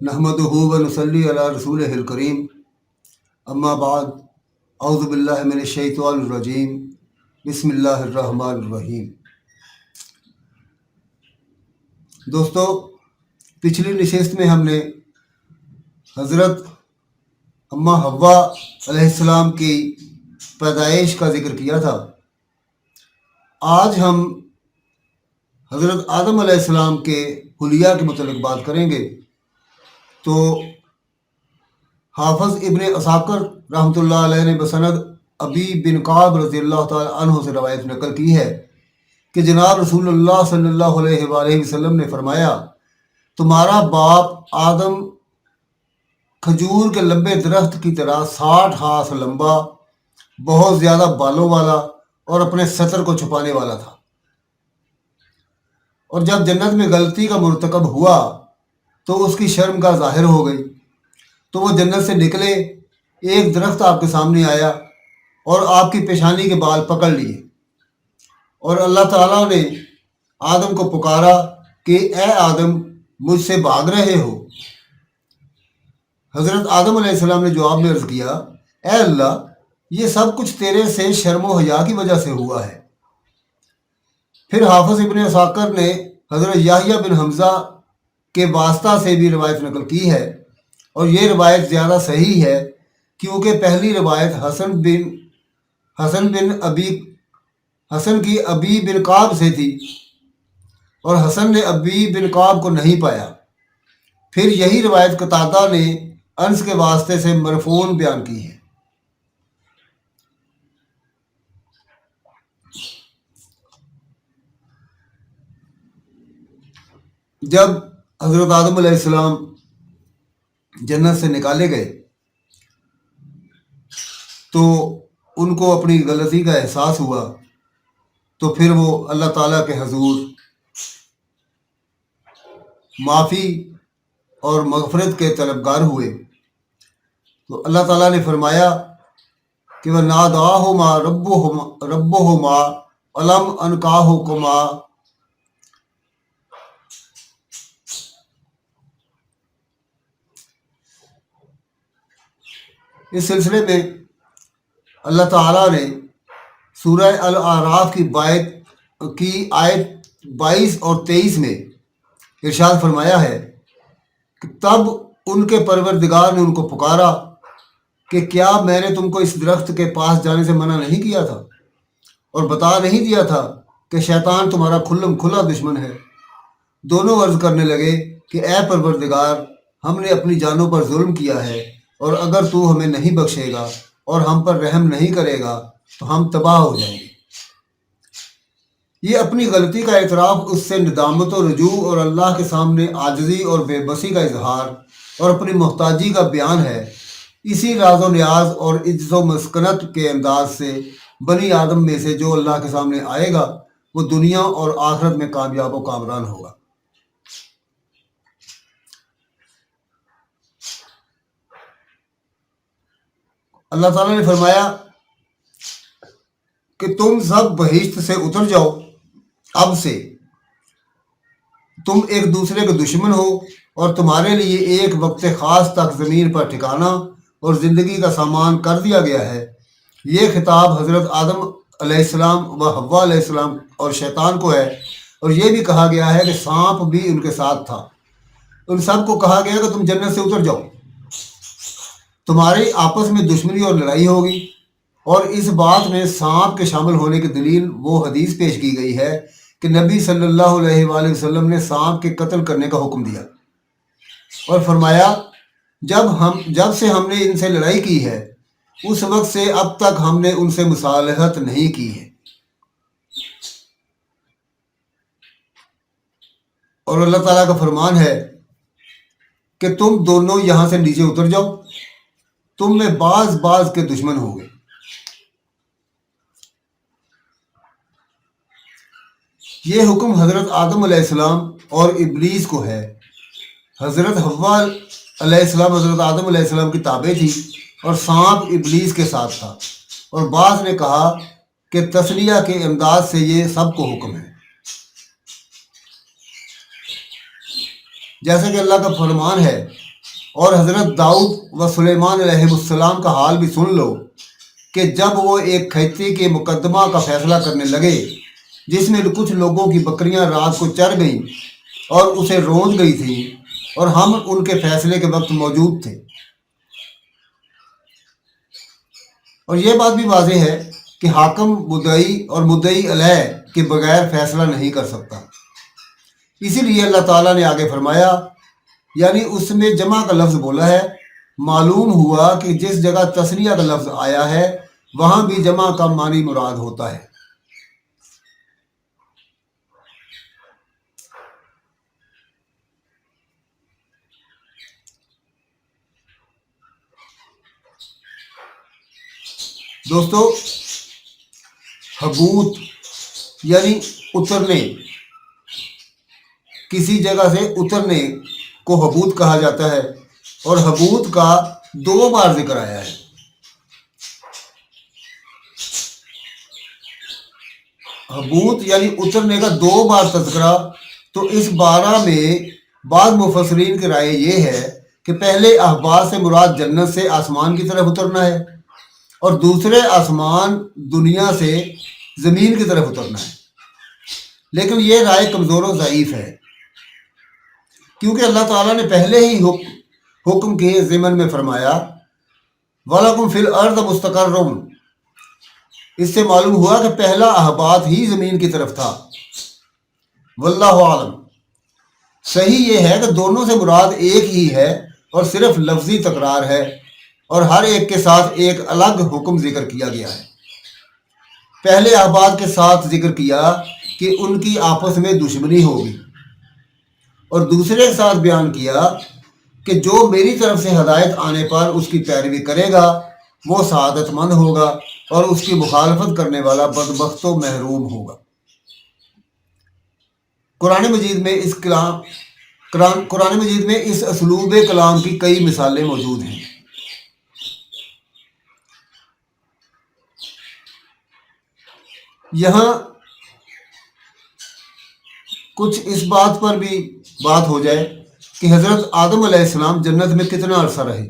नहमदुहु व नुसल्ली अला रसूलिहिल करीम अम्मा बाद औज़ु बिल्लाहि मिनश शैतानिर रजीम बिस्मिल्लाहिर रहमानिर रहीम। दोस्तों, पिछली नशिस्त में हमने हज़रत अम्मा हव्वा अलैहिस्सलाम की पैदाइश का जिक्र किया था। आज हम हज़रत आदम अलैहिस्सलाम के हुलिया के मुतल्लिक़ बात करेंगे। तो हाफ़िज़ इब्न असाकिर रहमतुल्लाह अलैह ने बसनद अबी बिन काब रज़ियल्लाहु ताला अन्हु से रवायत नकल की है कि जनाब रसूलुल्लाह सल्लल्लाहु अलैहि वसल्लम ने फरमाया, तुम्हारा बाप आदम खजूर के लंबे दरख्त की तरह 60 हाथ लंबा, बहुत ज़्यादा बालों वाला और अपने सतर को छुपाने वाला था। और जब जन्नत में गलती का मुर्तकब हुआ तो उसकी शर्म का ज़ाहिर हो गई, तो वो जन्नत से निकले, एक दरख्त आपके सामने आया और आपकी पेशानी के बाल पकड़ लिए और अल्लाह ताला ने आदम को पुकारा कि ए आदम, मुझसे भाग रहे हो? हज़रत आदम अलैहिस्सलाम ने जवाब में अर्ज़ किया, ए अल्लाह, ये सब कुछ तेरे से शर्म व हया की वजह से हुआ है। फिर हाफ़िज़ इब्न साकर ने हज़रत याहिया बिन हमज़ा के वास्ता से भी रवायत नकल की है और ये रवायत ज़्यादा सही है, क्योंकि पहली रवायत हसन की अबी बिन काब से थी और हसन ने अबी बिन काब को नहीं पाया। फिर यही रवायत कतादा ने अनस के वास्ते से मरफून बयान की है। जब हज़रत आदम अलैहिस्सलाम जन्नत से निकाले गए तो उनको अपनी गलती का एहसास हुआ, तो फिर वो अल्लाह ताला के हजूर माफ़ी और मग़फ़िरत के तलबगार हुए। तो अल्लाह ताला ने फरमाया कि वह नादाहुमा रब्बुहुमा अलम अनकाहुकुमा। इस सिलसिले में अल्लाह ताला ने सूरह अल आराफ की आयत 22 और 23 में इरशाद फरमाया है कि तब उनके परवरदिगार ने उनको पुकारा कि क्या मैंने तुमको इस दरख्त के पास जाने से मना नहीं किया था और बता नहीं दिया था कि शैतान तुम्हारा खुल्लम खुला दुश्मन है? दोनों अर्ज करने लगे कि ए परवरदिगार, हमने अपनी जानों पर जुल्म किया है और अगर तू हमें नहीं बख्शेगा और हम पर रहम नहीं करेगा तो हम तबाह हो जाएंगे। ये अपनी गलती का एतराफ़, उससे निदामत और रुजू और अल्लाह के सामने आजिज़ी और बेबसी का इजहार और अपनी मोहताजी का बयान है। इसी राज़ो न्याज और इज्ज़ो मस्कनत के अंदाज से बनी आदम में से जो अल्लाह के सामने आएगा वो दुनिया और आखिरत में कामयाब व कामरान होगा। अल्लाह ताला ने फरमाया कि तुम सब बहिश्त से उतर जाओ, अब से तुम एक दूसरे के दुश्मन हो और तुम्हारे लिए एक वक्त ख़ास तक ज़मीन पर ठिकाना और ज़िंदगी का सामान कर दिया गया है। ये खिताब हज़रत आदम अलैहिस्सलाम व हव्वा अलैहिस्सलाम और शैतान को है, और ये भी कहा गया है कि सांप भी उनके साथ था। उन सब को कहा गया कि तुम जन्नत से उतर जाओ, तुम्हारी आपस में दुश्मनी और लड़ाई होगी। और इस बात में सांप के शामिल होने की दलील वो हदीस पेश की गई है कि नबी सल्लल्लाहु अलैहि वसल्लम ने सांप के कत्ल करने का हुक्म दिया और फरमाया, जब से हमने इनसे लड़ाई की है उस वक्त से अब तक हमने उनसे मुसालहत नहीं की है। और अल्लाह ताला का फरमान है कि तुम दोनों यहाँ से नीचे उतर जाओ, तुम में बाज के दुश्मन होंगे। ये हुक्म हज़रत आदम अलैहिस्सलाम और इब्लीस को है। हज़रत हव्वा अलैहिस्सलाम हज़रत आदम अलैहिस्सलाम की ताबे थी और सांप इब्लीस के साथ था। और बाज़ ने कहा कि तस्लिया के अंदाज से ये सबको हुक्म है। जैसे कि अल्लाह का फरमान है, और हज़रत दाऊद व सुलेमान अलैहिस्सलाम का हाल भी सुन लो कि जब वो एक खेती के मुकदमा का फैसला करने लगे जिसमें कुछ लोगों की बकरियां रात को चर गईं और उसे रोंद गई थी, और हम उनके फैसले के वक्त मौजूद थे। और यह बात भी वाज़ेह है कि हाकम मुद्दई और मुद्दई अलैह के बगैर फैसला नहीं कर सकता। इसीलिए अल्लाह ताला ने आगे फरमाया, यानी उसमें जमा का लफ्ज़ बोला है, मालूम हुआ कि जिस जगह तस्निया का लफ्ज़ आया है वहाँ भी जमा का मानी मुराद होता है। दोस्तों, हबूत यानी उतरने, किसी जगह से उतरने को हबूत कहा जाता है, और हबूत का 2 बार जिक्र आया है। हबूत यानी उतरने का 2 बार तज़किरा। तो इस बारह में बाद मुफस्सिरीन की राय ये है कि पहले अहबास से मुराद जन्नत से आसमान की तरफ उतरना है, और दूसरे आसमान दुनिया से ज़मीन की तरफ उतरना है। लेकिन ये राय कमज़ोर और ज़ईफ़ है, क्योंकि अल्लाह ताला ने पहले ही हुक्म के ज़िमन में फरमाया, वलकुम फिल अर्द मुस्तक़र्रुम। इससे मालूम हुआ कि पहला अहबात ही ज़मीन की तरफ था। वल्लाहु आलम। सही ये है कि दोनों से मुराद एक ही है और सिर्फ लफ्ज़ी तकरार है, और हर एक के साथ एक अलग हुक्म जिक्र किया गया है। पहले अहबात के साथ जिक्र किया कि उनकी आपस में दुश्मनी होगी, और दूसरे के साथ बयान किया कि जो मेरी तरफ से हदायत आने पर उसकी पैरवी करेगा वो सआदतमंद होगा, और उसकी मुखालफत करने वाला बदबख्त व महरूम होगा। कुरान मजीद में इस असलूब कलाम की कई मिसालें मौजूद हैं। यहाँ कुछ इस बात पर भी बात हो जाए कि हज़रत आदम अलैहिस्सलाम जन्नत में कितना अरसा रहे।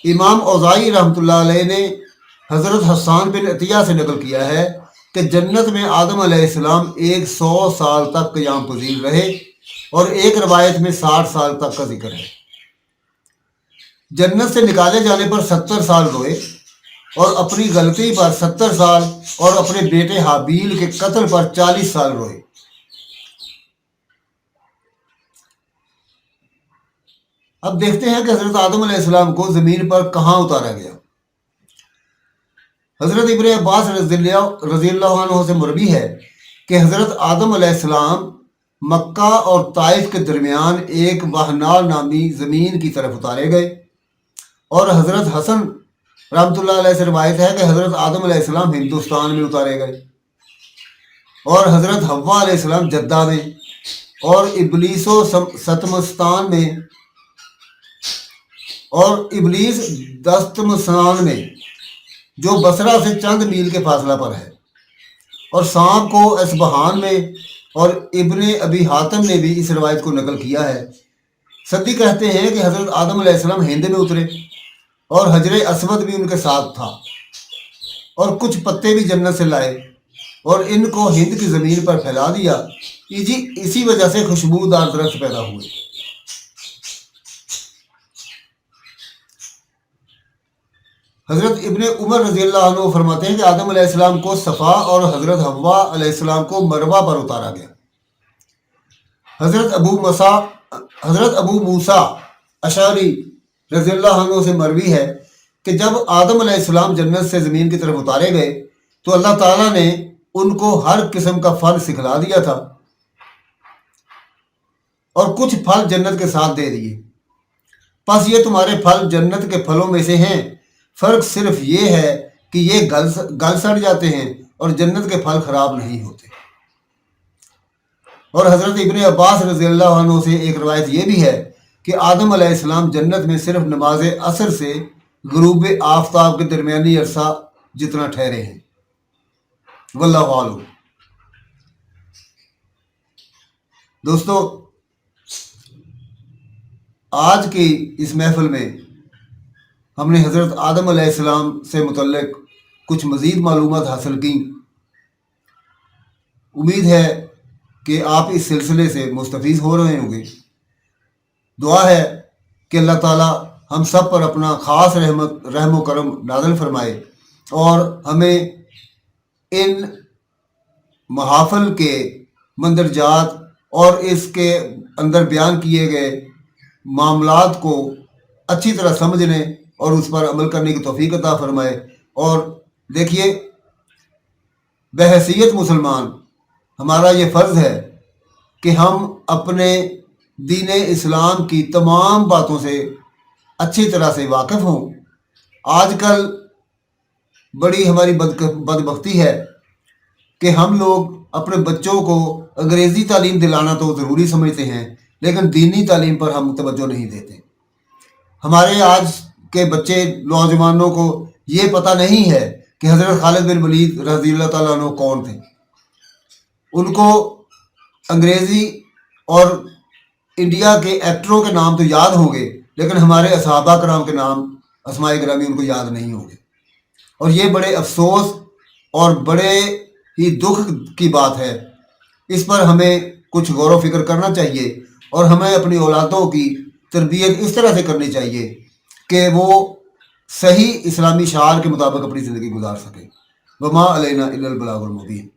इमाम औज़ाई रहमतुल्लाह अलैह ने हज़रत हस्सान बिन अतिया से नकल किया है कि जन्नत में आदम अलैहिस्सलाम 100 साल तक क़याम पज़ीर रहे, और एक रवायत में 60 साल तक का जिक्र है। जन्नत से निकाले जाने पर 70 साल रोए, और अपनी गलती पर 70 साल, और अपने बेटे हाबील के कत्ल पर 40 साल रोए। अब देखते हैं कि हज़रत आदम अलैहिस्सलाम को ज़मीन पर कहाँ उतारा गया। हज़रत इब्न अब्बास रज़ियल्लाहु अन्हु से मरवी है कि हज़रत आदम अलैहिस्सलाम मक्का और ताइफ के दरमियान एक वहनाल नामी ज़मीन की तरफ उतारे गए, और हज़रत हसन रहमतुल्लाह अलैह से रवायत है कि हज़रत आदम अलैहिस्सलाम हिंदुस्तान में उतारे गए, और हज़रत हव्वा अलैहिस्सलाम जद्दा में, और इबलीसो सतमस्तान में, और इबलीस दस्तमस्तान में जो बसरा से चंद मील के फासला पर है, और सांप को असबहान में। और इब्ने अबी हातिम ने भी इस रवायत को नकल किया है। सद्दी कहते हैं कि हज़रत आदम अलैहिस्सलाम हिंद में उतरे, और हजर असवद भी उनके साथ था, और कुछ पत्ते भी जन्नत से लाए, और इनको हिंद की ज़मीन पर फैला दिया। इसी वजह से खुशबूदार दरख्त पैदा हुए। हज़रत इब्ने उमर रज़ियल्लाहु अन्हु फरमाते हैं कि आदम अलैहिस्सलाम को सफ़ा और हज़रत हव्वा अलैहिस्सलाम को मरवा पर उतारा गया। हज़रत अबू मूसा अशअरी रज़ियल्लाहु अन्हु से मरवी है कि जब आदम अलैहिस्सलाम जन्नत से ज़मीन की तरफ उतारे गए तो अल्लाह ताला ने उनको हर किस्म का फल सिखला दिया था, और कुछ फल जन्नत के साथ दे दिए। बस ये तुम्हारे फल जन्नत के फलों में से हैं, फ़र्क सिर्फ ये है कि ये गल सड़ जाते हैं, और जन्नत के फल खराब नहीं होते। और हज़रत इब्ने अब्बास रज़ियल्लाहु अन्हु से एक रवायत ये भी है कि आदम अलैहिस्सलाम जन्नत में सिर्फ नमाज असर से गुरूब आफ्ताब के दरमियानी अरसा जितना ठहरे हैं। वल्लाहु आलम। दोस्तों, آج کی اس محفل میں ہم نے حضرت آدم علیہ السلام سے متعلق کچھ مزید معلومات حاصل کی. امید ہے کہ آپ اس سلسلے سے مستفید ہو رہے ہوں گے. دعا ہے کہ اللہ تعالیٰ ہم سب پر اپنا خاص رحم و کرم نازل فرمائے اور ہمیں ان محافل کے مندرجات اور اس کے اندر بیان کیے گئے معاملات کو اچھی طرح سمجھنے اور اس پر عمل کرنے کی توفیق عطا فرمائے. اور دیکھیے، بحیثیت مسلمان ہمارا یہ فرض ہے کہ ہم اپنے دین اسلام کی تمام باتوں سے اچھی طرح سے واقف ہوں. آج کل بڑی ہماری بدبختی ہے کہ ہم لوگ اپنے بچوں کو انگریزی تعلیم دلانا تو ضروری سمجھتے ہیں، لیکن دینی تعلیم پر ہم توجہ نہیں دیتے. ہمارے آج کے بچے نوجوانوں کو یہ پتہ نہیں ہے کہ حضرت خالد بن ولید رضی اللہ تعالیٰ عنہ کون تھے. ان کو انگریزی اور انڈیا کے ایکٹروں کے نام تو یاد ہوں گے، لیکن ہمارے صحابہ کرام کے نام، اسماء گرامی ان کو یاد نہیں ہوں گے. اور یہ بڑے افسوس اور بڑے ہی دکھ کی بات ہے. اس پر ہمیں کچھ غور و فکر کرنا چاہیے اور ہمیں اپنی اولادوں کی تربیت اس طرح سے کرنی چاہیے کہ وہ صحیح اسلامی شعار کے مطابق اپنی زندگی گزار سکیں. وما علینا الا البلاغ المبین.